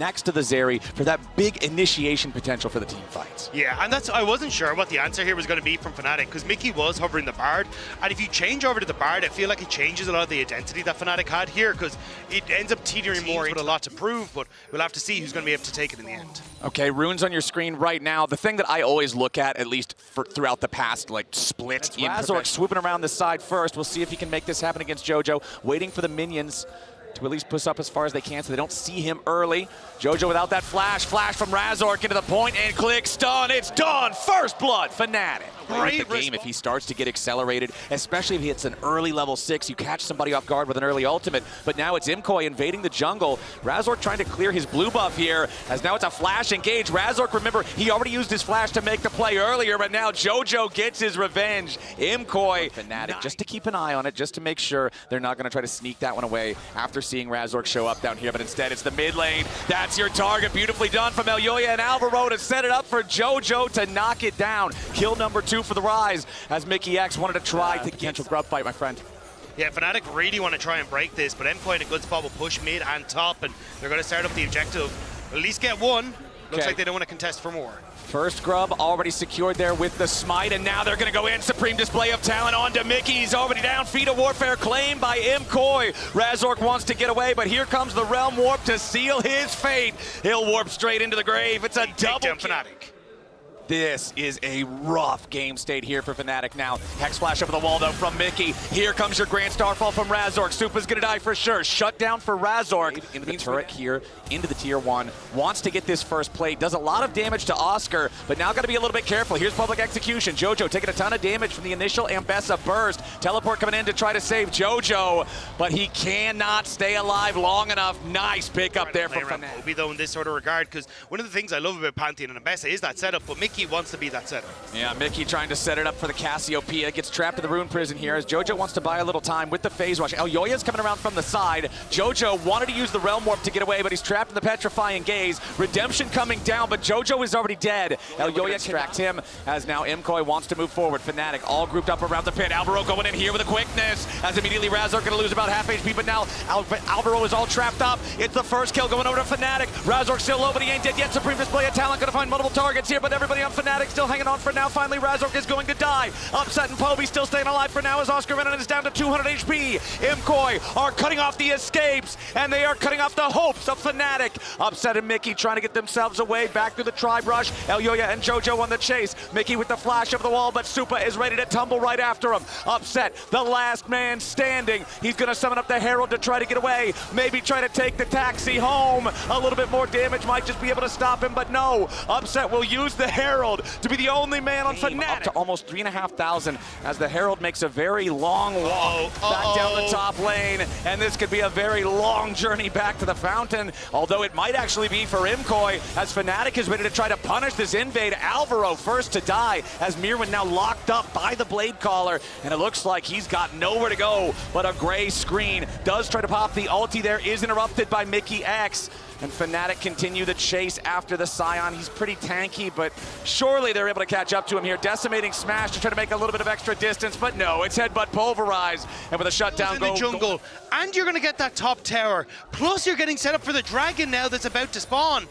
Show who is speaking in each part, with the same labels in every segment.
Speaker 1: next to the Zeri for that big initiation potential for the team fights.
Speaker 2: Yeah, and I wasn't sure what the answer here was going to be from Fnatic, because Mickey was hovering the Bard, and if you change over to the Bard, I feel like it changes a lot of the identity that Fnatic had here, because it ends up teetering more with a lot to prove, but we'll have to see who's going to be able to take it in the end.
Speaker 1: Okay, runes on your screen right now. The thing that I always look at least throughout the past split, Razork swooping around the side first. We'll see if he can make this happen against JoJo, waiting for the minions to at least push up as far as they can so they don't see him early. JoJo without that flash from Razork into the point and click stun. It's done. First blood, Fnatic. Great the game if he starts to get accelerated, especially if he hits an early level 6. You catch somebody off guard with an early ultimate, but now it's MKOI invading the jungle. Razork trying to clear his blue buff here, as now it's a flash engage. Razork, remember, he already used his flash to make the play earlier, but now JoJo gets his revenge. MKOI, Fnatic, just to keep an eye on it, just to make sure they're not going to try to sneak that one away after seeing Razork show up down here, but instead it's the mid lane. That's your target. Beautifully done from Elyoya and Alvaro to set it up for JoJo to knock it down. Kill number 2 for the Rise, as Mickey X wanted to try the potential grub fight, my friend.
Speaker 2: Yeah, Fnatic really want to try and break this, but MKOI in a good spot will push mid and top, and they're going to start up the objective. At least get one. Looks like they don't want to contest for more.
Speaker 1: First grub already secured there with the smite, and now they're going to go in. Supreme display of talent onto Mickey. He's already down. Feet of Warfare claimed by MKOI. Razork wants to get away, but here comes the Realm Warp to seal his fate. He'll warp straight into the grave. It's a double kill.
Speaker 2: Fnatic.
Speaker 1: This is a rough game state here for Fnatic now. Hex flash over the wall though from Mickey. Here comes your Grand Starfall from Razork. Supa's gonna die for sure. Shut down for Razork. Into the turret here, into the tier 1. Wants to get this first play. Does a lot of damage to Oscar, but now gotta be a little bit careful. Here's public execution. JoJo taking a ton of damage from the initial Ambessa burst. Teleport coming in to try to save JoJo, but he cannot stay alive long enough. Nice pick up there from Fnatic.
Speaker 2: Poby though in this sort of regard, because one of the things I love about Pantheon and Ambessa is that setup, but Mickey wants to be that setup.
Speaker 1: Yeah, Mickey trying to set it up for the Cassiopeia. Gets trapped in the Rune Prison here as JoJo wants to buy a little time with the Phase Rush. Elyoya's coming around from the side. JoJo wanted to use the Realm Warp to get away, but he's trapped in the Petrifying Gaze. Redemption coming down, but JoJo is already dead. Elyoya extracts him as now MKOI wants to move forward. Fnatic all grouped up around the pit. Alvaro going in here with a quickness as immediately Razork going to lose about half HP, but now Alvaro is all trapped up. It's the first kill going over to Fnatic. Razork still low, but he ain't dead yet. Supreme display of talent, going to find multiple targets here, but everybody on Fnatic still hanging on for now. Finally, Razork is going to die. Upset and Poby still staying alive for now as Oscar Venom is down to 200 HP. MKOI are cutting off the escapes, and they are cutting off the hopes of Fnatic. Upset and Mickey trying to get themselves away back through the Tribe Rush. Elyoya and JoJo on the chase. Mickey with the flash over the wall, but Supa is ready to tumble right after him. Upset, the last man standing. He's going to summon up the Herald to try to get away. Maybe try to take the taxi home. A little bit more damage might just be able to stop him, but no. Upset will use the Herald to be the only man on Fnatic. Up to almost 3,500 as the Herald makes a very long walk back down the top lane, and this could be a very long journey back to the fountain, although it might actually be for MKOI as Fnatic is ready to try to punish this invade. Alvaro first to die as Mirwin now locked up by the Blade Caller, and it looks like he's got nowhere to go but a gray screen. Does try to pop the ulti there, is interrupted by Mickey X. And Fnatic continue the chase after the Scion. He's pretty tanky, but surely they're able to catch up to him here. Decimating Smash to try to make a little bit of extra distance, but no, it's Headbutt Pulverize. And with a shutdown
Speaker 2: go in the jungle, and you're going to get that top tower. Plus you're getting set up for the dragon now that's about to spawn.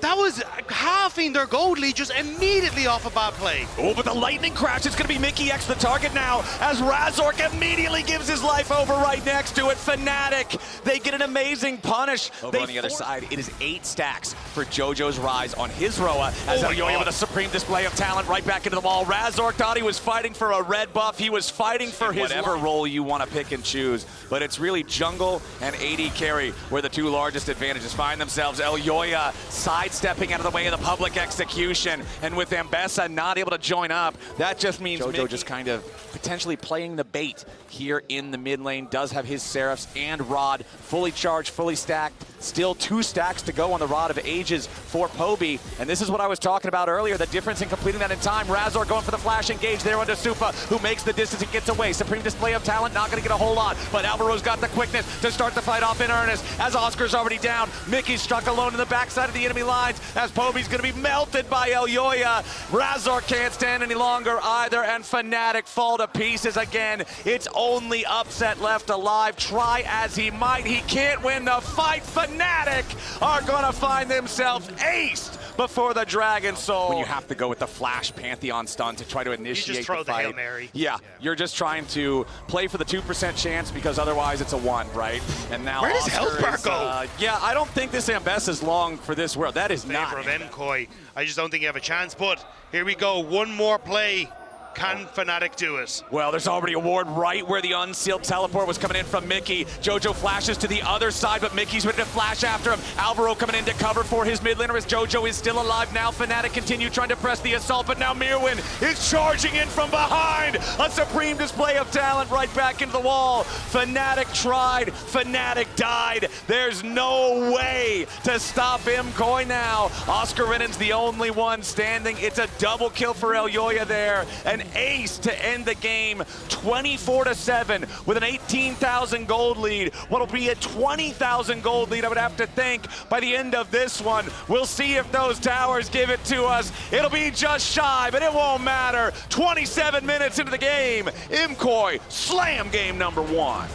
Speaker 2: That was halving their gold lead just immediately off a bad play.
Speaker 1: Oh, but the lightning crash, it's going to be Mickey X the target now as Razork immediately gives his life over right next to it. Fnatic, they get an amazing punish. Over on the other side, it is 8 stacks for JoJo's Rise on his Roa as Elyoya with a supreme display of talent right back into the wall. Razork thought he was fighting for a red buff. He was fighting for his whatever role you want to pick and choose, but it's really jungle and AD carry where the 2 largest advantages find themselves. Elyoya sidestepping out of the way of the public execution, and with Ambessa not able to join up, that just means JoJo just kind of potentially playing the bait here in the mid lane. Does have his Seraphs and Rod fully charged, fully stacked. Still 2 stacks to go on the Rod of Ages for Poby, and this is what I was talking about earlier, the difference in completing that in time. Razork going for the flash engage there onto Supa, who makes the distance and gets away. Supreme display of talent, not going to get a whole lot, but Alvaro's got the quickness to start the fight off in earnest as Oscar's already down. Mickey's struck alone in the backside of the enemy line. lines as Poby's going to be melted by Elyoya. Razor can't stand any longer either, and Fnatic fall to pieces again. It's only Upset left alive. Try as he might, he can't win the fight. Fnatic are going to find themselves aced before the Dragon Soul. When you have to go with the Flash Pantheon stun to try to initiate
Speaker 2: you just throw
Speaker 1: the fight.
Speaker 2: Hail Mary.
Speaker 1: Yeah, you're just trying to play for the 2% chance because otherwise it's a 1, right? And now
Speaker 2: where does
Speaker 1: Oscar
Speaker 2: health bar go?
Speaker 1: Yeah, I don't think this Ambess is long for this world. That is not.
Speaker 2: Favor of MKOI. I just don't think you have a chance, but here we go. One more play. Can Fnatic do it?
Speaker 1: Well, there's already a ward right where the unsealed teleport was coming in from Mickey. Jojo flashes to the other side, but Mickey's ready to flash after him. Alvaro coming in to cover for his mid laner as Jojo is still alive now. Fnatic continue trying to press the assault, but now Mirwin is charging in from behind. A supreme display of talent right back into the wall. Fnatic tried, Fnatic died. There's no way to stop MKOI now. Oscar Rinnan's the only one standing. It's a double kill for Elyoya there. An ace to end the game, 24-7 with an 18,000 gold lead. What'll be a 20,000 gold lead, I would have to think, by the end of this one. We'll see if those towers give it to us. It'll be just shy, but it won't matter. 27 minutes into the game, MKOI slam game number 1.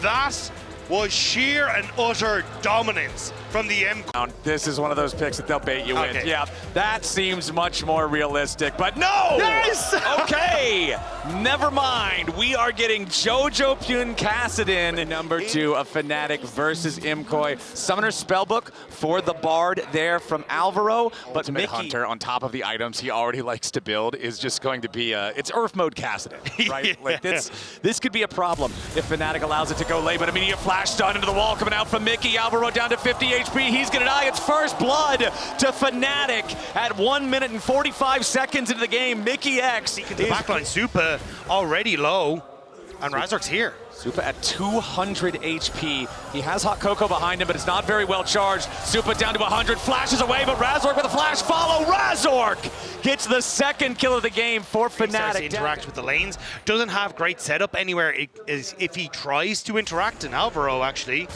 Speaker 2: That was sheer and utter dominance from the MKOI.
Speaker 1: This is one of those picks that they'll bait you
Speaker 2: Okay.
Speaker 1: in. Yeah, that seems much more realistic, but no!
Speaker 2: Yes!
Speaker 1: Okay, never mind. We are getting Jojo Pune-Cassidy, number 2 of Fnatic versus MKOI. Summoner Spellbook for the Bard there from Alvaro, but
Speaker 3: Ultimate
Speaker 1: Mickey
Speaker 3: Hunter on top of the items he already likes to build is just going to be it's Earth mode Cassidy, right?
Speaker 2: Yeah.
Speaker 1: Like this could be a problem if Fnatic allows it to go late, but immediate flash stun into the wall coming out from Mickey. Alvaro down to 50 HP. He's gonna die. It's first blood to Fnatic at 1 minute and 45 seconds into the game. Mickey X
Speaker 2: The
Speaker 1: is
Speaker 2: backline Super already low, and Razork's here.
Speaker 1: Supa at 200 HP. He has Hot Cocoa behind him, but it's not very well charged. Supa down to 100, flashes away, but Razork with a flash follow. Razork gets the second kill of the game for
Speaker 2: He starts to
Speaker 1: Fnatic.
Speaker 2: interact with the lanes. Doesn't have great setup anywhere if he tries to interact, and Alvaro actually.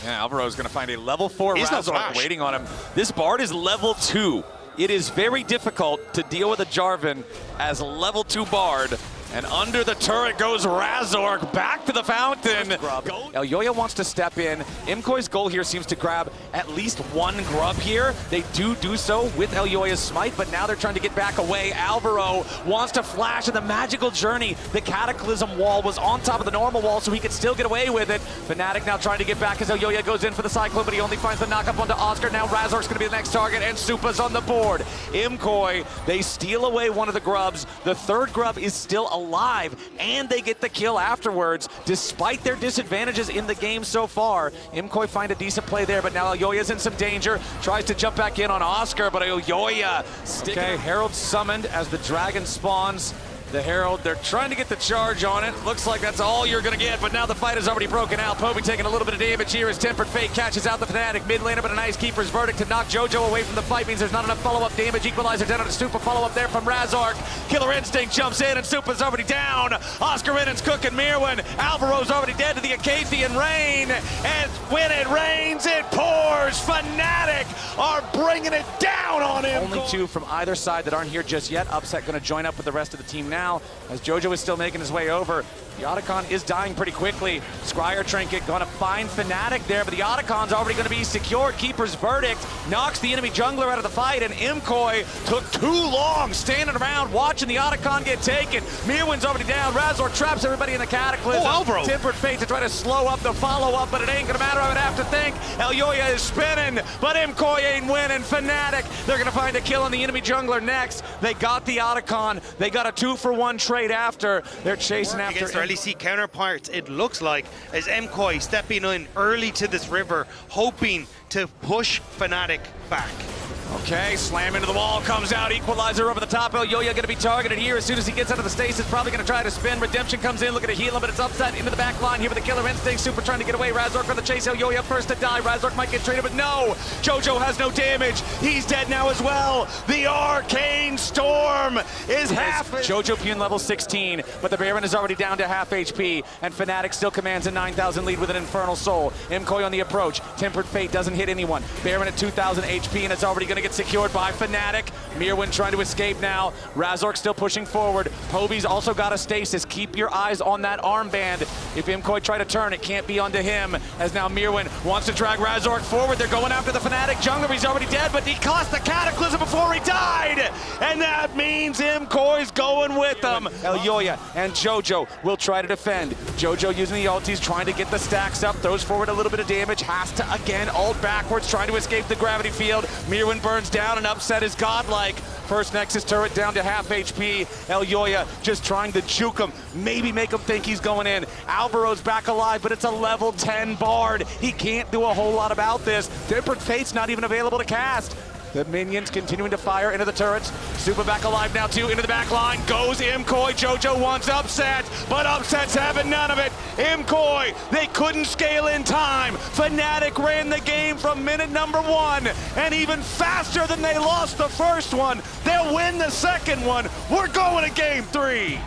Speaker 1: Yeah, Alvaro's gonna find a level 4
Speaker 2: He's no
Speaker 1: Razork
Speaker 2: flash.
Speaker 1: waiting on him. This Bard is level 2. It is very difficult to deal with a Jarvan as level 2 Bard. And under the turret goes Razork, back to the fountain. Elyoya wants to step in. MKOI's goal here seems to grab at least one grub here. They do so with Elyoya's smite, but now they're trying to get back away. Alvaro wants to flash in the magical journey. The Cataclysm wall was on top of the normal wall, so he could still get away with it. Fnatic now trying to get back as Elyoya goes in for the Cyclone, but he only finds the knock-up onto Oscar. Now Razork's gonna be the next target, and Supa's on the board. MKOI, they steal away one of the grubs. The third grub is still alive, and they get the kill afterwards, despite their disadvantages in the game so far. MKOI find a decent play there, but now Elyoya's in some danger. Tries to jump back in on Oscar, but Elyoya okay, Herald summoned as the dragon spawns. The Herald, they're trying to get the charge on it. Looks like that's all you're gonna get, but now the fight has already broken out. Poby taking a little bit of damage here as Tempered Fate catches out the Fnatic mid laner, but a nice keeper's verdict to knock Jojo away from the fight means there's not enough follow-up damage. Equalizer down on a Supa, follow-up there from Razork. Killer Instinct jumps in and Supa's already down. Oscar Rinnan's cooking Mirwin. Alvaro's already dead to the Acathian rain, and when it rains, it pours. Fnatic are bringing it down on him. Only 2 from either side that aren't here just yet. Upset gonna join up with the rest of the team now, as Jojo is still making his way over. The Otacon is dying pretty quickly. Scryer Trinket gonna find Fnatic there, but the Otacon's already gonna be secured. Keeper's verdict knocks the enemy jungler out of the fight, and MKOI took too long standing around watching the Otacon get taken. Mirwin's already down. Razor traps everybody in the Cataclysm.
Speaker 2: Oh, Alvaro.
Speaker 1: Tempered Fate to try to slow up the follow-up, but it ain't gonna matter, I would have to think. Elyoya is spinning, but MKOI ain't winning. Fnatic, they're gonna find a kill on the enemy jungler next. They got the Otacon. They got a 2-for-1 trade after. They're chasing after
Speaker 2: Against their LEC counterparts, it looks like, as MKOI stepping in early to this river, hoping to push Fnatic back.
Speaker 1: Okay, slam into the wall, comes out, equalizer over the top. Elyoya going to be targeted here as soon as he gets out of the stasis. Probably going to try to spin. Redemption comes in, looking to heal him, but it's upset into the back line here with the killer instinct. Super trying to get away. Razork on the chase. Elyoya first to die. Razork might get traded, but no! Jojo has no damage. He's dead now as well. The Arcane Storm is half. Jojo Pune level 16, but the Baron is already down to half HP, and Fnatic still commands a 9,000 lead with an Infernal Soul. MKOI on the approach. Tempered Fate doesn't hit anyone. Baron at 2,000 HP, and it's already going to get secured by Fnatic. Mirwin trying to escape now. Razork still pushing forward. Poby's also got a stasis. Keep your eyes on that armband. If MKOI try to turn, it can't be onto him, as now Mirwin wants to drag Razork forward. They're going after the Fnatic jungler. He's already dead, but he cost the Cataclysm before he died, and that means MKOI's going with them. Elyoya and Jojo will try to defend. Jojo using the ultis, trying to get the stacks up, throws forward a little bit of damage, has to again ult backwards, trying to escape the gravity field. Mirwin burns down, and Upset is godlike. First Nexus turret down to half HP. Elyoya just trying to juke him, maybe make him think he's going in. Alvaro's back alive, but it's a level 10 Bard. He can't do a whole lot about this. Tempered Fate's not even available to cast. The minions continuing to fire into the turrets. Super back alive now too, into the back line. Goes MKOI. Jojo wants Upset, but Upset's having none of it. MKOI, they couldn't scale in time. Fnatic ran the game from minute number 1, and even faster than they lost the first one. They'll win the second one. We're going to game 3.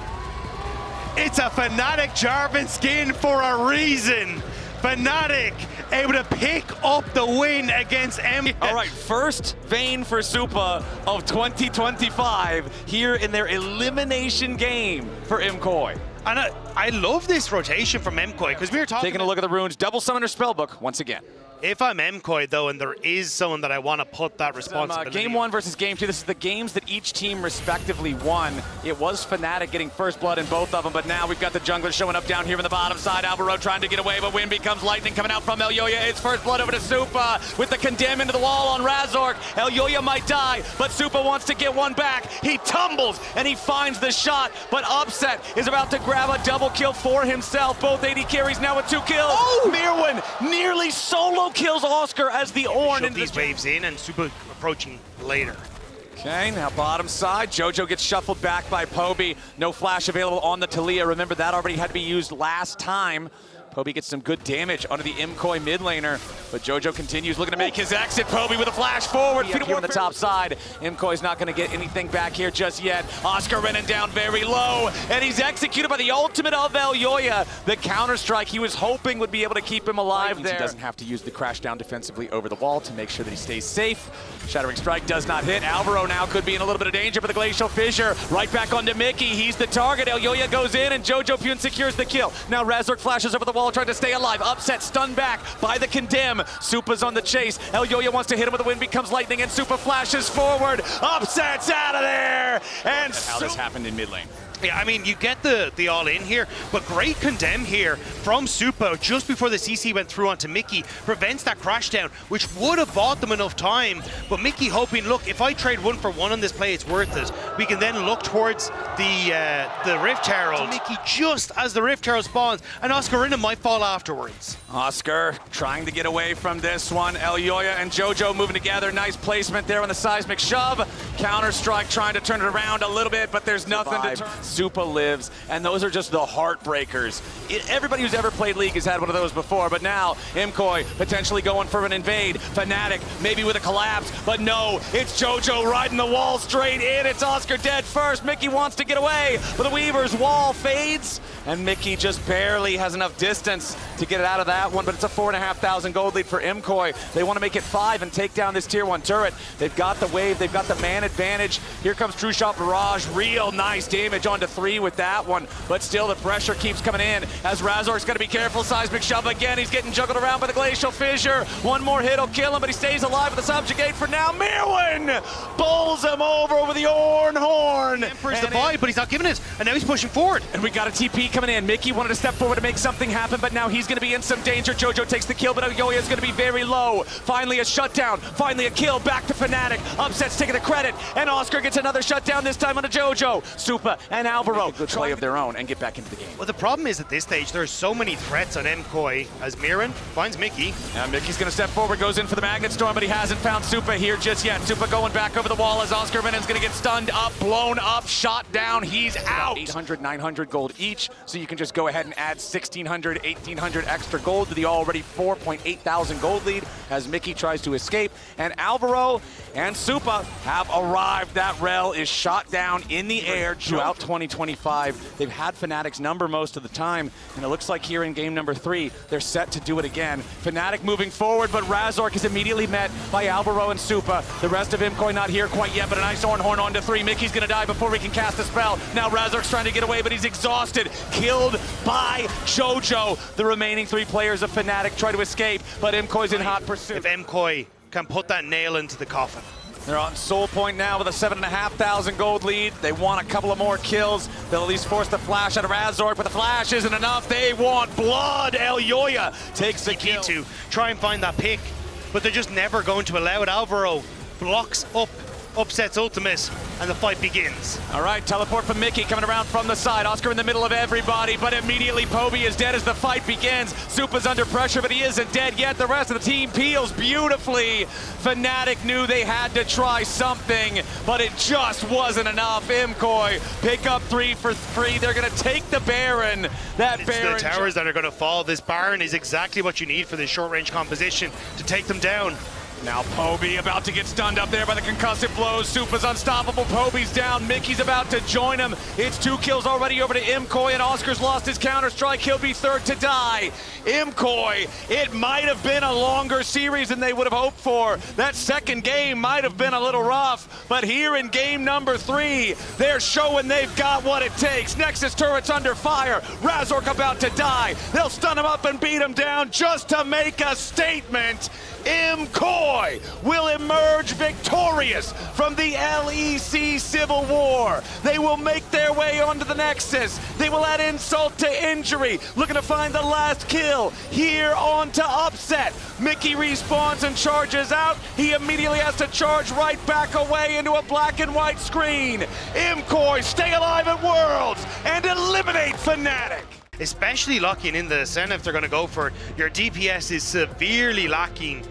Speaker 2: It's a Fnatic Jarvan skin for a reason. Fnatic able to pick up the win against
Speaker 1: All right, first Vayne for Supa of 2025 here in their elimination game for MKOI.
Speaker 2: And I love this rotation from MKOI, because we were talking.
Speaker 1: Taking a look at the runes, double summoner spellbook once again.
Speaker 2: If I'm MKOI though, and there is someone that I want to put that responsibility.
Speaker 1: Game 1 versus Game 2, this is the games that each team respectively won. It was Fnatic getting first blood in both of them, but now we've got the jungler showing up down here in the bottom side. Alvaro trying to get away, but Wind becomes lightning coming out from Elyoya. It's first blood over to Supa with the condemn into the wall on Razork. Elyoya might die, but Supa wants to get one back. He tumbles and he finds the shot, but Upset is about to grab a double kill for himself. Both AD carries now with 2 kills. Oh! Mirwin nearly solo kills Oscar as the Ornn
Speaker 2: into these waves in, and Super approaching later.
Speaker 1: Okay, now bottom side, Jojo gets shuffled back by Poby. No flash available on the Talia. Remember, that already had to be used last time. Poby gets some good damage onto the MKOI mid laner, but Jojo continues looking to make his exit. Poby with a flash forward. Here on the top side. MKOI's not going to get anything back here just yet. Oscar running down very low, and he's executed by the ultimate of Elyoya. The counter-strike he was hoping would be able to keep him alive there. He doesn't have to use the crash down defensively over the wall to make sure that he stays safe. Shattering Strike does not hit. Alvaro now could be in a little bit of danger, but the Glacial Fissure right back onto Mickey. He's the target. Elyoya goes in, and Jojo Pune secures the kill. Now Razork flashes over the wall, trying to stay alive. Upset stunned back by the condemn. Supa's on the chase. Elyoya wants to hit him with the Wind becomes lightning, and Supa flashes forward. Upset's out of there, and
Speaker 3: how this happened in mid lane.
Speaker 2: Yeah, I mean, you get the all-in here, but great condemn here from Supa just before the CC went through onto Mickey, prevents that crash down, which would have bought them enough time. But Mickey hoping, look, if I trade 1 for 1 on this play, it's worth it. We can then look towards the Rift Herald. Mickey just as the Rift Herald spawns, and Oscarina might fall afterwards.
Speaker 1: Oscar trying to get away from this one. Elyoya and Jojo moving together. Nice placement there on the seismic shove. Counter-strike trying to turn it around a little bit, but there's nothing to turn. Supa lives, and those are just the heartbreakers. Everybody who's ever played League has had one of those before, but now MKOI potentially going for an invade. Fnatic maybe with a collapse, but no, it's Jojo riding the wall straight in. It's Oscar dead first. Mickey wants to get away, but the Weaver's wall fades, and Mickey just barely has enough distance to get it out of that one, but it's a 4,500 gold lead for MKOI. They want to make it 5 and take down this tier 1 turret. They've got the wave, they've got the man advantage. Here comes True Shot Barrage, real nice damage onto 3 with that one, but still the pressure keeps coming in as Razork's got to be careful. Seismic shove again. He's getting juggled around by the Glacial Fissure. One more hit will kill him, but he stays alive with the Subjugate for now. Mirwin bowls him over with the Ornn Horn.
Speaker 2: Emperor's the buy, but he's not giving it, and now he's pushing forward.
Speaker 1: And we got a TP coming in. Mickey wanted to step forward to make something happen, but now he's going to be in some danger. Jojo takes the kill, but Elyoya is going to be very low. Finally a shutdown. Finally a kill. Back to Fnatic. Upset's taking the credit, and Oscar gets another shutdown, this time on a Jojo. Supa and and Alvaro.
Speaker 3: Make a good play of their own and get back into the game.
Speaker 2: Well, the problem is at this stage, there's so many threats on MKOI as Mirren finds Mickey.
Speaker 1: And Mickey's going to step forward, goes in for the Magnet Storm, but he hasn't found Supa here just yet. Supa going back over the wall as Oscar Minen's going to get stunned up, blown up, shot down. He's out. 800, 900 gold each, so you can just go ahead and add 1,600, 1,800 extra gold to the already 4.8 thousand gold lead as Mickey tries to escape. And Alvaro and Supa have arrived. That Rel is shot down in the air throughout 2025. They've had Fnatic's number most of the time, and it looks like here in game number 3, they're set to do it again. Fnatic moving forward, but Razork is immediately met by Alvaro and Supa. The rest of MKOI not here quite yet, but a nice horn onto 3. Mickey's gonna die before we can cast a spell. Now Razork's trying to get away, but he's exhausted. Killed by Jojo. The remaining 3 players of Fnatic try to escape, but MKOI's in hot pursuit.
Speaker 2: If MKOI can put that nail into the coffin.
Speaker 1: They're on Soul Point now with a 7,500 gold lead. They want a couple of more kills. They'll at least force the flash out of Razork, but the flash isn't enough. They want blood. Elyoya takes the kill.
Speaker 2: To try and find that pick, but they're just never going to allow it. Alvaro blocks up, upsets ultimate, and the fight begins.
Speaker 1: All right, teleport from Mickey coming around from the side. Oscar in the middle of everybody, but immediately Poby is dead as the fight begins. Supa's under pressure, but he isn't dead yet. The rest of the team peels beautifully. Fnatic knew they had to try something, but it just wasn't enough. MKOI pick up 3 for 3. They're going to take the Baron.
Speaker 2: It's the towers that are going to fall. This Baron is exactly what you need for this short-range composition to take them down.
Speaker 1: Now Poby about to get stunned up there by the concussive blows. Supa's unstoppable. Poby's down. Mickey's about to join him. It's 2 kills already over to MKOI, and Oscar's lost his counter-strike. He'll be third to die. MKOI, it might have been a longer series than they would have hoped for. That second game might have been a little rough, but here in game number 3, they're showing they've got what it takes. Nexus turret's under fire. Razork about to die. They'll stun him up and beat him down just to make a statement. MKOI will emerge victorious from the LEC Civil War. They will make their way onto the Nexus. They will add insult to injury, looking to find the last kill here onto Upset. Mickey respawns and charges out. He immediately has to charge right back away into a black and white screen. MKOI stay alive at Worlds and eliminate Fnatic.
Speaker 2: Especially locking in the Senna if they're going to go for it. Your DPS is severely lacking.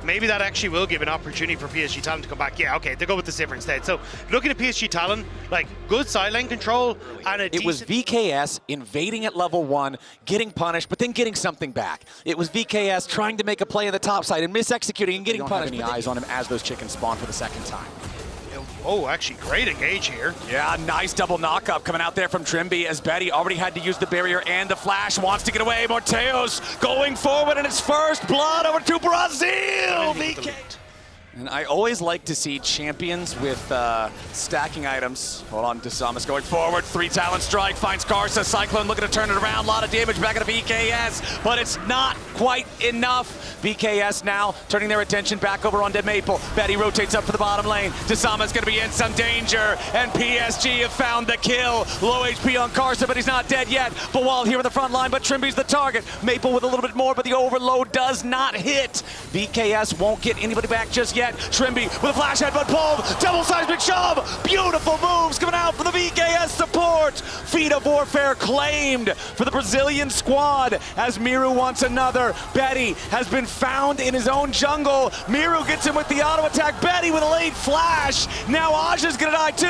Speaker 2: Maybe that actually will give an opportunity for PSG Talon to come back. Yeah, okay, they go with the Sivir instead. So looking at PSG Talon, like good side lane control and
Speaker 1: It was VKS invading at level 1, getting punished, but then getting something back. It was VKS trying to make a play on the top side and misexecuting and getting punished. Don't have any eyes on him as those chickens spawn for the second time.
Speaker 2: Oh, actually, great engage here.
Speaker 1: Yeah, nice double knockup coming out there from Trimby as Betty already had to use the barrier and the flash. Wants to get away. Morteos going forward in his first blood over to Brazil. VK. And I always like to see champions with stacking items. Hold on, Desamas going forward. 3 talent strike, finds Karsa. Cyclone looking to turn it around. A lot of damage back at the VKS, but it's not quite enough. VKS now turning their attention back over on Dead Maple. Betty rotates up for the bottom lane. Desamas going to be in some danger, and PSG have found the kill. Low HP on Karsa, but he's not dead yet. But while here in the front line, but Trimby's the target. Maple with a little bit more, but the overload does not hit. VKS won't get anybody back just yet. Trimby with a flash headbutt pulled, double seismic shove, beautiful moves coming out for the VKS support. Feet of Warfare claimed for the Brazilian squad as Miru wants another. Betty has been found in his own jungle. Miru gets him with the auto attack. Betty with a late flash. Now Aja's gonna die too.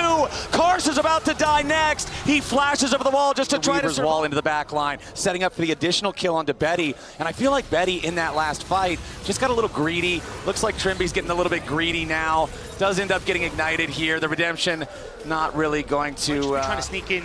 Speaker 1: Karsa's about to die next. He flashes over the wall just to try to wall into the back line, setting up for the additional kill onto Betty. And I feel like Betty in that last fight just got a little greedy. Looks like Trimby's getting a little bit greedy now. Does end up getting ignited here. The redemption not really going to...
Speaker 2: trying to sneak in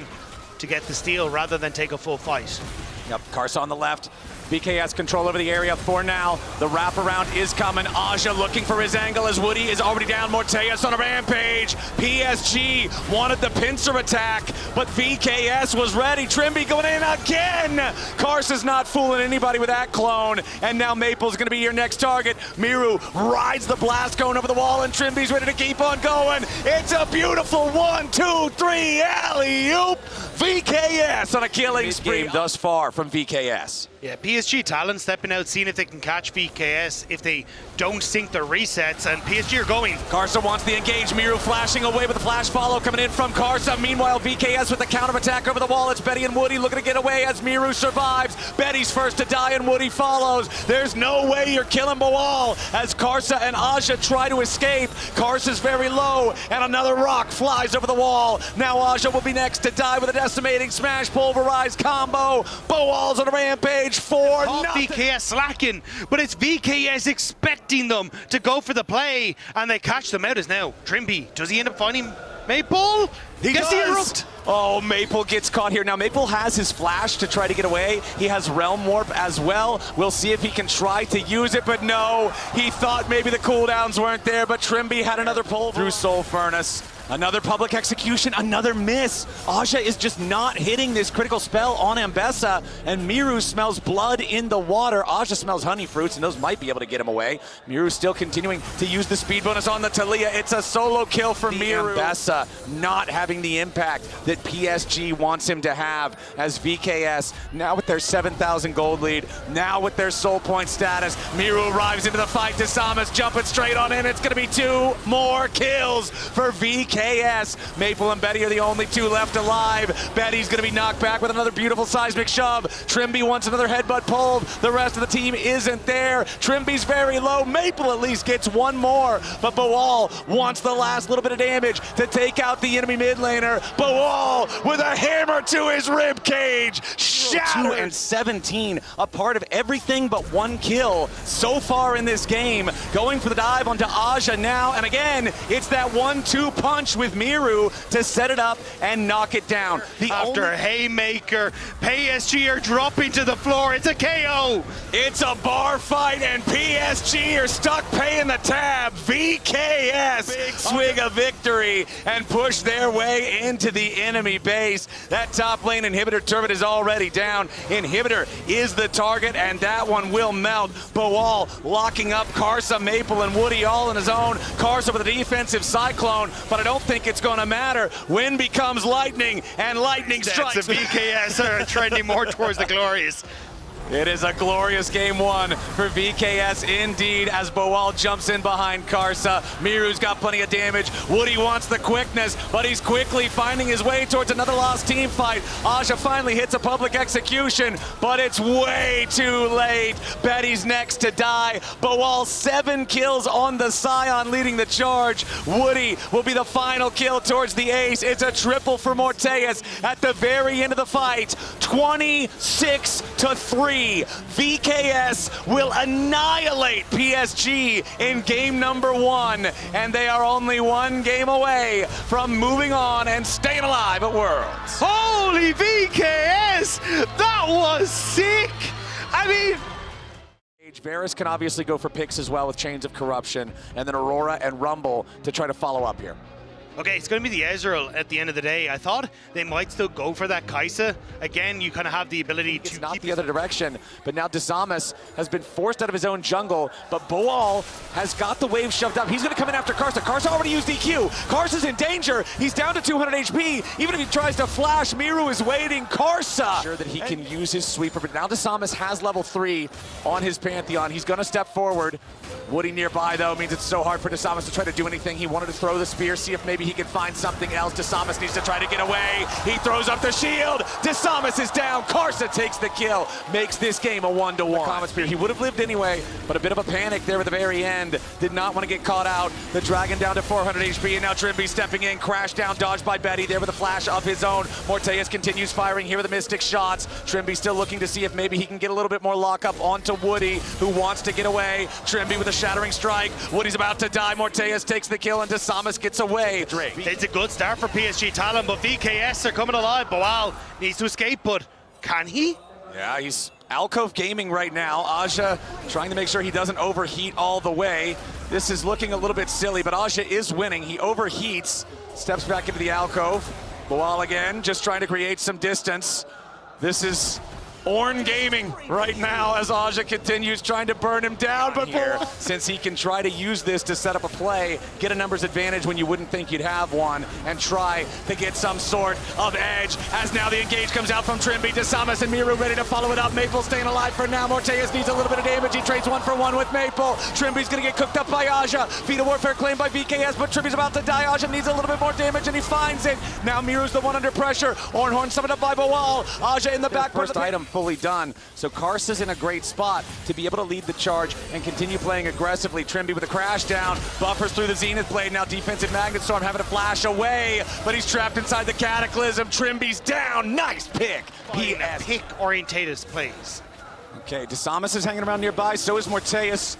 Speaker 2: to get the steal rather than take a full fight.
Speaker 1: Yep, Karsa on the left. VKS control over the area for now. The wraparound is coming. Aja looking for his angle as Woody is already down. Morteus on a rampage. PSG wanted the pincer attack, but VKS was ready. Trimby going in again. Karsa's not fooling anybody with that clone. And now Maple's going to be your next target. Miru rides the blast cone over the wall, and Trimby's ready to keep on going. It's a beautiful 1, 2, 3 alley-oop. VKS on a killing spree thus far from VKS.
Speaker 2: Yeah, PSG Talon stepping out, seeing if they can catch VKS, if they don't sink their resets, and PSG are going.
Speaker 1: Karsa wants the engage. Miru flashing away with the flash follow coming in from Karsa. Meanwhile, VKS with the counter attack over the wall. It's Betty and Woody looking to get away as Miru survives. Betty's first to die and Woody follows. There's no way you're killing Boal as Karsa and Aja try to escape. Karsa's very low and another rock flies over the wall. Now Aja will be next to die with a decimating smash pulverized combo. Boal's on a rampage for nothing.
Speaker 2: VKS slacking, but it's VKS expecting them to go for the play, and they catch them out as now. Trimby, does he end up finding Maple?
Speaker 1: He
Speaker 2: Gets
Speaker 1: does.
Speaker 2: the erupt.
Speaker 1: Oh, Maple gets caught here. Now, Maple has his flash to try to get away. He has Realm Warp as well. We'll see if he can try to use it, but no. He thought maybe the cooldowns weren't there, but Trimby had another pull through Soul Furnace. Another public execution, another miss. Aja is just not hitting this critical spell on Ambessa, and Miru smells blood in the water. Aja smells honey fruits, and those might be able to get him away. Miru still continuing to use the speed bonus on the Talia. It's a solo kill for Miru. Ambessa not having the impact that PSG wants him to have as VKS, now with their 7,000 gold lead, now with their soul point status. Miru arrives into the fight. Desamas jumping straight on in. It's going to be 2 more kills for VKS. Maple and Betty are the only 2 left alive. Betty's going to be knocked back with another beautiful seismic shove. Trimby wants another headbutt pulled. The rest of the team isn't there. Trimby's very low. Maple at least gets 1 more, but Boal wants the last little bit of damage to take out the enemy mid laner. Boal with a hammer to his rib cage. Shattered. 2 and 17, a part of everything but 1 kill so far in this game. Going for the dive onto Aja now, and again, it's that 1-2 punch with Miru to set it up and knock it down.
Speaker 2: After Haymaker, PSG are dropping to the floor. It's a KO.
Speaker 1: It's a bar fight, and PSG are stuck paying the tab. VKS big swing of victory and push their way into the enemy base. That top lane inhibitor turret is already down. Inhibitor is the target, and that one will melt. Boal locking up Karsa, Maple, and Woody all on his own. Karsa with a defensive cyclone, but I don't think it's going to matter. Wind becomes lightning, and lightning strikes.
Speaker 2: The VKS are trending more towards the glorious.
Speaker 1: It is a glorious game 1 for VKS indeed as Boal jumps in behind Karsa. Miru's got plenty of damage. Woody wants the quickness, but he's quickly finding his way towards another lost team fight. Aja finally hits a public execution, but it's way too late. Betty's next to die. Boal 7 kills on the Scion leading the charge. Woody will be the final kill towards the ace. It's a triple for Morteus at the very end of the fight. 26-3. VKS will annihilate PSG in game number 1, and they are only 1 game away from moving on and staying alive at Worlds.
Speaker 2: Holy VKS! That was sick! I mean,
Speaker 1: Varus can obviously go for picks as well with Chains of Corruption, and then Aurora and Rumble to try to follow up here.
Speaker 2: okay, it's going to be the Ezreal at the end of the day. I thought they might still go for that Kai'Sa. Again, you kind of have the ability to
Speaker 1: not the other direction, but now Desamas has been forced out of his own jungle, but Boal has got the wave shoved up. He's going to come in after Karsa. Karsa already used EQ. Karsa's in danger. He's down to 200 HP. Even if he tries to flash, Miru is waiting. Karsa! Sure that he can use his sweeper, but now Desamas has level 3 on his Pantheon. He's going to step forward. Woody nearby, though, means it's so hard for Desamas to try to do anything. He wanted to throw the spear, see if maybe he can find something else. Desamas needs to try to get away. He throws up the shield. Desamas is down. Karsa takes the kill. Makes this game a 1-1. Comet Spear. He would have lived anyway, but a bit of a panic there at the very end. Did not want to get caught out. The Dragon down to 400 HP, and now Trimby stepping in. Crash down, dodged by Betty there with a flash of his own. Morteus continues firing here with the Mystic shots. Trimby still looking to see if maybe he can get a little bit more lockup onto Woody, who wants to get away. Trimby with a shattering strike. Woody's about to die. Morteus takes the kill, and Desamas gets away.
Speaker 2: It's a good start for PSG Talon, but VKS are coming alive. Boal needs to escape, but can he?
Speaker 1: Yeah, he's Alcove gaming right now. Aja trying to make sure he doesn't overheat all the way. This is looking a little bit silly, but Aja is winning. He overheats, steps back into the alcove. Boal again, just trying to create some distance. This is Orn Gaming right now as Aja continues trying to burn him down, but here, since he can try to use this to set up a play, get a numbers advantage when you wouldn't think you'd have one, and try to get some sort of edge, as now the engage comes out from Trimby. Desamas and Miru ready to follow it up. Maple staying alive for now. Morteus needs a little bit of damage. He trades 1-for-1 with Maple. Trimby's gonna get cooked up by Aja. Feet of Warfare claimed by VKS, but Trimby's about to die. Aja needs a little bit more damage, and he finds it. Now Miru's the one under pressure. Ornhorn summoned up by Bawal. Aja in the back. First item fully done. So Karsa's in a great spot to be able to lead the charge and continue playing aggressively. Trimby with a crash down. Buffers through the Zenith Blade. Now defensive Magnet Storm having to flash away, but he's trapped inside the Cataclysm. Trimby's down. Nice pick. PS.
Speaker 2: Pick-orientated plays.
Speaker 1: Okay, Desamas is hanging around nearby. So is Morteus.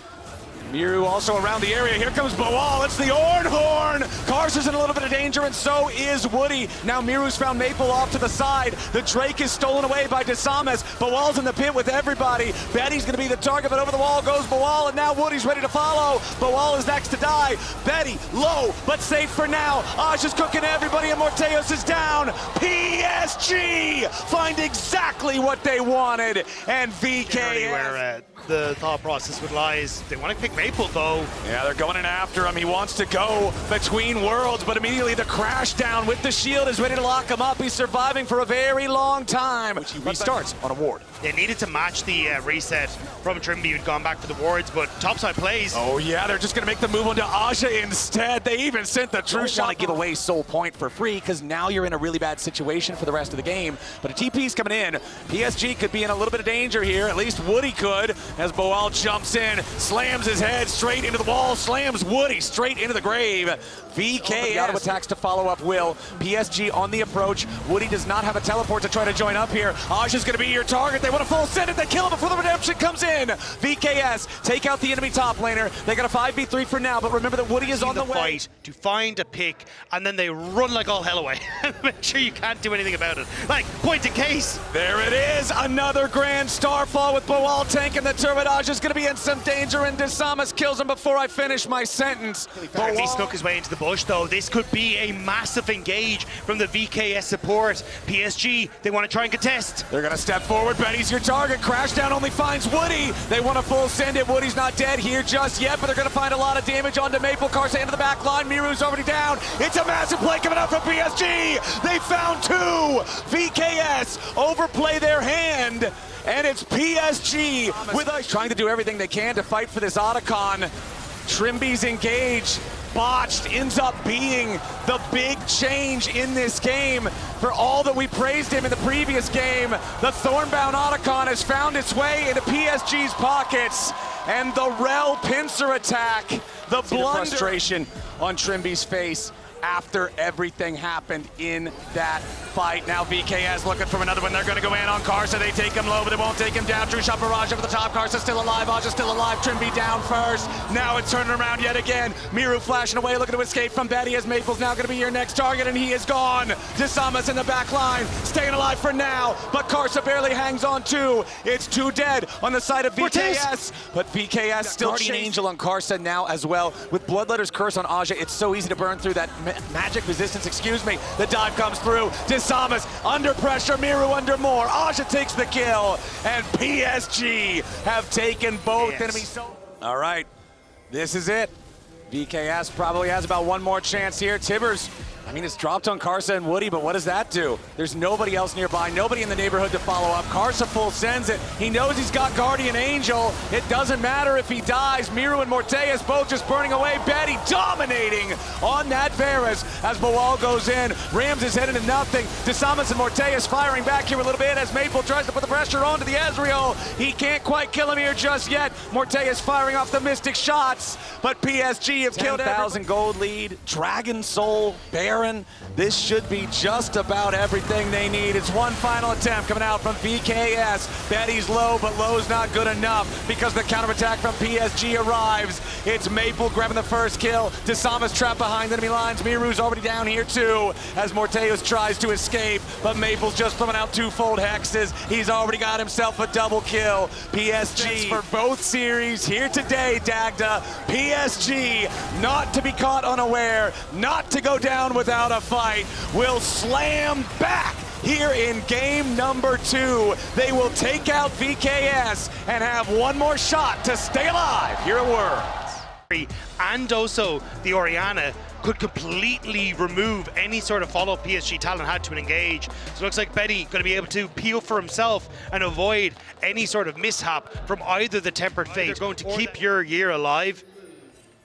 Speaker 1: Miru also around the area. Here comes Bawal. It's the Ornhorn. Karsa's in a little bit of danger, and so is Woody. Now Miru's found Maple off to the side. The Drake is stolen away by Desamas. Bawal's in the pit with everybody. Betty's going to be the target, but over the wall goes Bawal, and now Woody's ready to follow. Bawal is next to die. Betty low, but safe for now. Aja's cooking everybody, and Morteus is down. PSG find exactly what they wanted, and VKS.
Speaker 2: Where the thought process would lie is they want to pick Maple, though.
Speaker 1: Yeah, they're going in after him. He wants to go between worlds, but immediately the crash down with the shield is ready to lock him up. He's surviving for a very long time, which he restarts on a ward.
Speaker 2: They needed to match the reset from Trimby, who'd gone back for the wards, but topside plays.
Speaker 1: Oh yeah, they're just going to make the move onto Aja instead. They even sent the true shot. Want to give away Soul Point for free, because now you're in a really bad situation for the rest of the game. But a TP's coming in. PSG could be in a little bit of danger here. At least Woody could, as Bawal jumps in, slams his head straight into the wall, slams Woody straight into the grave. VKS auto attacks to follow up Will. PSG on the approach. Woody does not have a teleport to try to join up here. Aja's going to be your target. They want to full send it. They kill him before the redemption comes in. VKS take out the enemy top laner. They got a 5v3 for now, but remember that Woody is on the way.
Speaker 2: Fight to find a pick, and then they run like all hell away. Make sure you can't do anything about it. Like, point in case.
Speaker 1: There it is. Another grand starfall with Bawal tanking the turret. Aja's going to be in some danger, and Desamas kills him before I finish my sentence.
Speaker 2: He snuck his way into the bush, though. This could be a massive engage from the VKS support. PSG, they want to try and contest.
Speaker 1: They're going to step forward. Betty's your target. Crashdown only finds Woody. They want to full send it. Woody's not dead here just yet, but they're going to find a lot of damage onto Maple. Karsa into the back line. Miru's already down. It's a massive play coming out from PSG. They found two. VKS overplay their hand, and it's PSG with us trying to do everything they can to fight for this Otacon. Trimby's engage botched, ends up being the big change in this game. For all that we praised him in the previous game, the Thornbound Otacon has found its way into PSG's pockets, and the Rel pincer attack, the blunder. Frustration on Trimby's face after everything happened in that fight. Now VKS looking for another one. They're going to go in on Karsa. They take him low, but it won't take him down. True shot barrage over the top. Karsa still alive. Aja still alive. Trimby down first. Now it's turning around yet again. Miru flashing away, looking to escape from Betty, as Maple's now going to be your next target, and he is gone. Desamas in the back line, staying alive for now, but Karsa barely hangs on too. It's two dead on the side of VKS, but VKS still Guardian Angel on Karsa now as well. With Bloodletter's Curse on Aja, it's so easy to burn through that magic resistance, excuse me. The dive comes through. Desamas under pressure, Miru under more. Aja takes the kill, and PSG have taken both enemies. All right, this is it. VKS probably has about one more chance here. Tibbers, I mean, it's dropped on Karsa and Woody, but what does that do? There's nobody else nearby, nobody in the neighborhood to follow up. Karsa full sends it. He knows he's got Guardian Angel. It doesn't matter if he dies. Miru and Morteus both just burning away. Betty dominating on that Varus as Bawal goes in, rams his head into nothing. Desamas and Morteus firing back here a little bit as Maple tries to put the pressure onto the Ezreal. He can't quite kill him here just yet. Morteus firing off the Mystic shots, but PSG have killed 10,000 gold lead. Dragon Soul, Baron. This should be just about everything they need. It's one final attempt coming out from VKS. Betty's low, but low's not good enough because the counterattack from PSG arrives. It's Maple grabbing the first kill. Desamas trapped behind enemy lines. Miru's already down here too as Morteus tries to escape, but Maple's just throwing out twofold hexes. He's already got himself a double kill. PSG for both series here today, Dagda. PSG not to be caught unaware, not to go down without a fight, will slam back here in game number 2. They will take out VKS and have one more shot to stay alive here at Worlds.
Speaker 2: And also the Orianna could completely remove any sort of follow-up PSG Talon had to engage. So it looks like Betty going to be able to peel for himself and avoid any sort of mishap from either the Tempered Fate. They're going to keep your year alive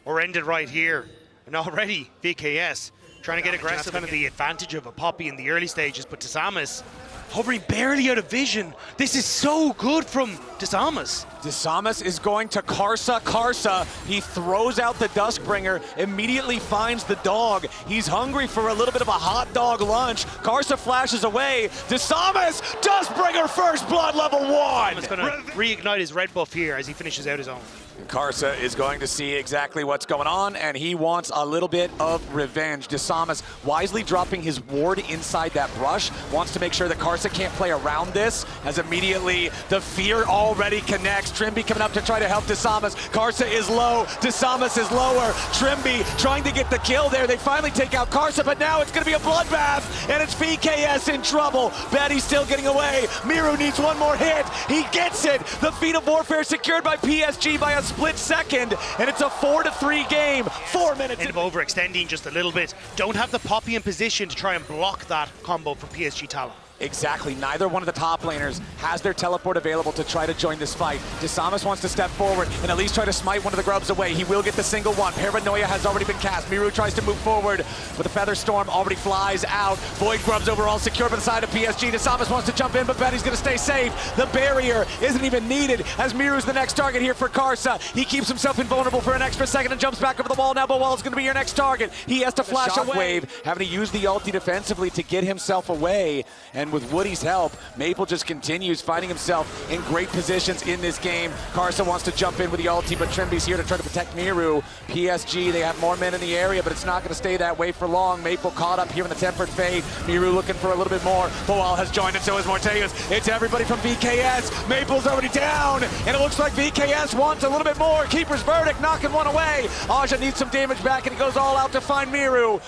Speaker 2: or end it right here. And already VKS trying to get aggressive. Kind of the advantage of a Poppy in the early stages, but Tisamas hovering barely out of vision. This is so good from Tisamas.
Speaker 1: Tisamas is going to Karsa. Karsa, he throws out the Duskbringer, immediately finds the dog. He's hungry for a little bit of a hot dog lunch. Karsa flashes away. Tisamas, Duskbringer first blood level 1.
Speaker 2: He's going to reignite his red buff here as he finishes out his own.
Speaker 1: Karsa is going to see exactly what's going on, and he wants a little bit of revenge. Tisamas wisely dropping his ward inside that brush, wants to make sure that Karsa can't play around this, as immediately the fear already connects. Trimby coming up to try to help Tisamas. Karsa is low, Tisamas is lower. Trimby trying to get the kill there. They finally take out Karsa, but now it's going to be a bloodbath, and it's VKS in trouble. Betty still getting away. Miru needs one more hit. He gets it. The feat of warfare secured by PSG by a split second, and it's a 4-3 game. 4 minutes.
Speaker 2: End up overextending just a little bit. Don't have the Poppy in position to try and block that combo from PSG Talon.
Speaker 1: Exactly. Neither one of the top laners has their teleport available to try to join this fight. Tisamas wants to step forward and at least try to smite one of the grubs away. He will get the single one. Paranoia has already been cast. Miru tries to move forward, but the Feather Storm already flies out. Void grubs overall secure by the side of PSG. Tisamas wants to jump in, but Betty's going to stay safe. The barrier isn't even needed as Miru's the next target here for Karsa. He keeps himself invulnerable for an extra second and jumps back over the wall. Now Bawal's going to be your next target. He has to flash away. Wave, having to use the ulti defensively to get himself away, and with Woody's help, Maple just continues finding himself in great positions in this game. Karsa wants to jump in with the ulti, but Trimby's here to try to protect Miru. PSG, they have more men in the area, but it's not going to stay that way for long. Maple caught up here in the Tempered Fate. Miru looking for a little bit more. Boal has joined, and so is Morteus. It's everybody from VKS. Maple's already down, and it looks like VKS wants a little bit more. Keeper's verdict, knocking one away. Aja needs some damage back, and he goes all out to find Miru.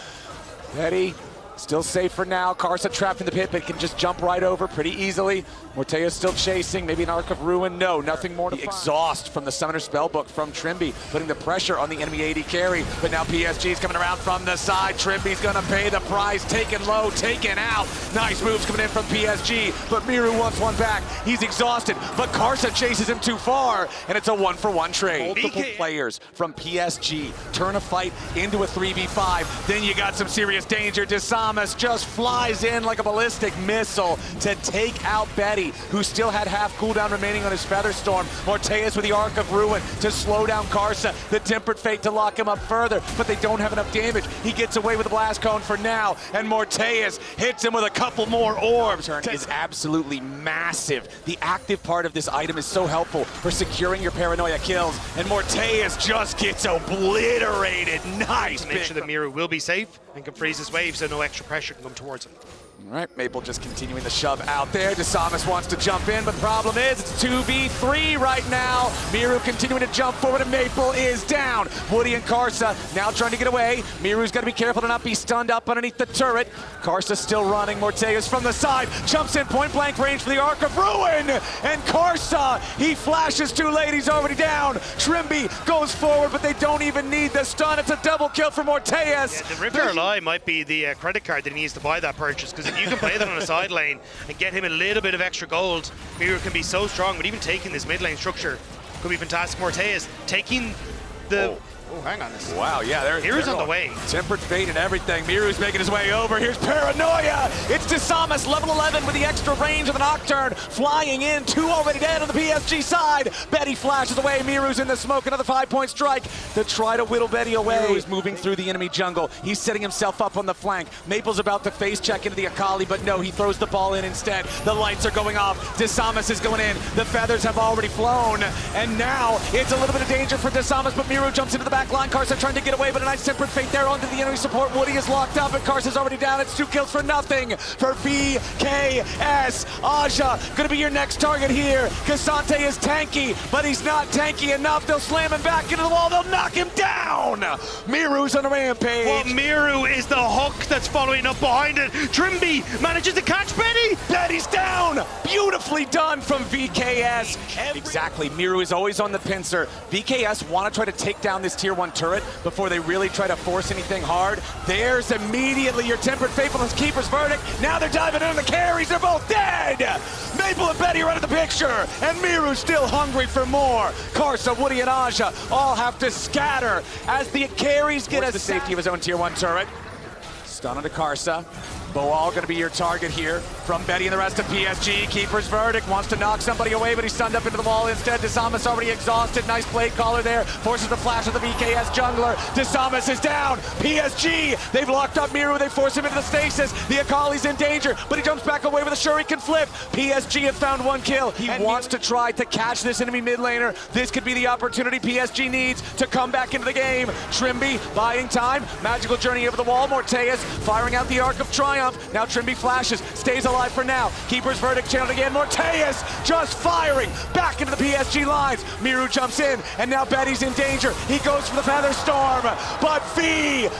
Speaker 1: Betty still safe for now. Karsa trapped in the pit, but can just jump right over pretty easily. Morteus still chasing. Maybe an Arc of Ruin. No, nothing more to find. Exhaust from the Summoner Spellbook from Trimby, putting the pressure on the enemy AD carry. But now PSG's coming around from the side. Trimby's going to pay the price. Taken low, taken out. Nice moves coming in from PSG, but Miru wants one back. He's exhausted, but Karsa chases him too far, and it's a 1-for-1 trade. Multiple players from PSG turn a fight into a 3v5. Then you got some serious danger. Tisamas just flies in like a ballistic missile to take out Betty, who still had half cooldown remaining on his Feather Storm. Morteus with the Arc of Ruin to slow down Karsa. The Tempered Fate to lock him up further, but they don't have enough damage. He gets away with the Blast Cone for now, and Morteus hits him with a couple more orbs. Turn is absolutely massive. The active part of this item is so helpful for securing your Paranoia kills, and Morteus just gets obliterated. Nice.
Speaker 2: To make sure that Miru will be safe and can freeze his wave so no extra pressure can come towards him.
Speaker 1: All right, Maple just continuing the shove out there. Tisamas wants to jump in, but the problem is it's 2v3 right now. Miru continuing to jump forward, and Maple is down. Woody and Karsa now trying to get away. Miru's got to be careful to not be stunned up underneath the turret. Karsa still running. Morteus from the side jumps in point blank range for the Arc of Ruin, and Karsa, he flashes too late. He's already down. Trimby goes forward, but they don't even need the stun. It's a double kill for Morteus.
Speaker 2: Yeah, the River Ally might be the credit card that he needs to buy that purchase, because if you can play that on a side lane and get him a little bit of extra gold, Miru can be so strong. But even taking this mid lane structure could be fantastic. Morteus taking the... Oh, hang on.
Speaker 1: Wow, yeah,
Speaker 2: Miru's on the way.
Speaker 1: Tempered Fate and everything. Miru's making his way over. Here's Paranoia. It's Tisamas, level 11 with the extra range of the Nocturne. Flying in, 2 already dead on the PSG side. Betty flashes away. Miru's in the smoke. Another 5-point strike to try to whittle Betty away. Miru's moving through the enemy jungle. He's setting himself up on the flank. Maple's about to face check into the Akali, but no, he throws the ball in instead. The lights are going off. Tisamas is going in. The feathers have already flown, and now it's a little bit of danger for Tisamas, but Miru jumps into the back back line. Karsa trying to get away, but a nice tempered fate there onto the enemy support. Woody is locked up, and Karsa's already down. It's 2 kills for nothing for VKS. Aja gonna be your next target here. Cassante is tanky, but he's not tanky enough. They'll slam him back into the wall. They'll knock him down. Miru's on a rampage.
Speaker 2: Well, Miru is the hook that's following up behind it. Trimby manages to catch Betty.
Speaker 1: Betty's down. Beautifully done from VKS. Exactly. Miru is always on the pincer. VKS want to try to take down this tier 1 turret before they really try to force anything hard. There's immediately your tempered faithfulness keeper's verdict. Now they're diving in the carries. They're both dead. Maple and Betty are out of the picture, and Miru's still hungry for more. Karsa, Woody, and Aja all have to scatter as the carries get the safety of his own tier 1 turret. Stun onto Karsa. Boal going to be your target here from Betty and the rest of PSG. Keeper's verdict wants to knock somebody away, but he's stunned up into the wall instead. Desamas already exhausted. Nice blade caller there. Forces the flash of the VKS jungler. Desamas is down. PSG, they've locked up Miru. They force him into the stasis. The Akali's in danger, but he jumps back away with a shuriken flip. PSG have found 1 kill. He wants to try to catch this enemy mid laner. This could be the opportunity PSG needs to come back into the game. Trimby buying time. Magical journey over the wall. Morteus firing out the Arc of Triumph. Now Trimby flashes, stays alive for now. Keeper's verdict channeled again. Morteus just firing back into the PSG lines. Miru jumps in, and now Betty's in danger. He goes for the Feather Storm, but VKS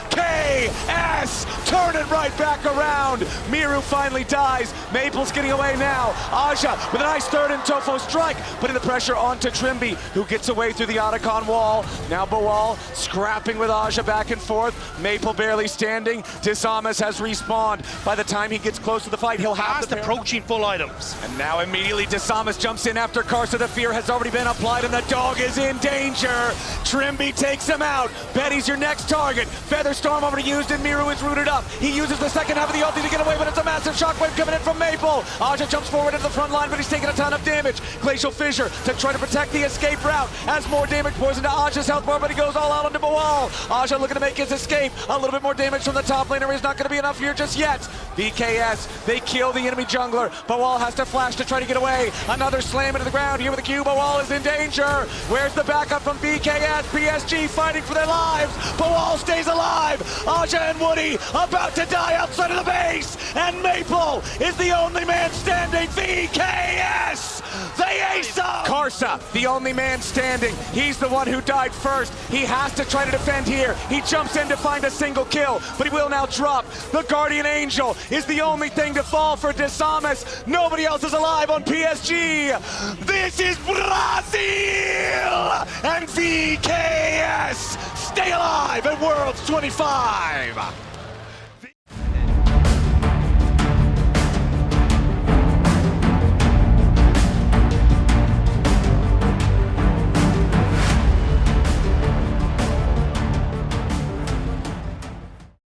Speaker 1: turn it right back around. Miru finally dies. Maple's getting away now. Aja with a nice third and Tofo strike, putting the pressure onto Trimby, who gets away through the Otacon wall. Now Boal scrapping with Aja back and forth. Maple barely standing. Desamas has respawned. By the time he gets close to the fight, he'll have
Speaker 2: the approaching full items.
Speaker 1: And now immediately Desamas jumps in after Karsa. The fear has already been applied, and the dog is in danger. Trimby takes him out. Betty's your next target. Featherstorm already used, and Miru is rooted up. He uses the second half of the ulti to get away, but it's a massive shockwave coming in from Maple. Aja jumps forward into the front line, but he's taking a ton of damage. Glacial Fissure to try to protect the escape route. As more damage pours into Aja's health bar, but he goes all out onto Boal. Aja looking to make his escape. A little bit more damage from the top laner is not going to be enough here just yet. VKS, they kill the enemy jungler. Boal has to flash to try to get away. Another slam into the ground here with the Q. Boal is in danger. Where's the backup from VKS? PSG fighting for their lives. Boal stays alive. Aja and Woody about to die outside of the base. And Maple is the only man standing. VKS, they ace up. Karsa, the only man standing. He's the one who died first. He has to try to defend here. He jumps in to find a single kill, but he will now drop. The Guardian Angel is the only thing to fall for Desamas. Nobody else is alive on PSG. This is Brazil! And VKS stay alive at Worlds 25.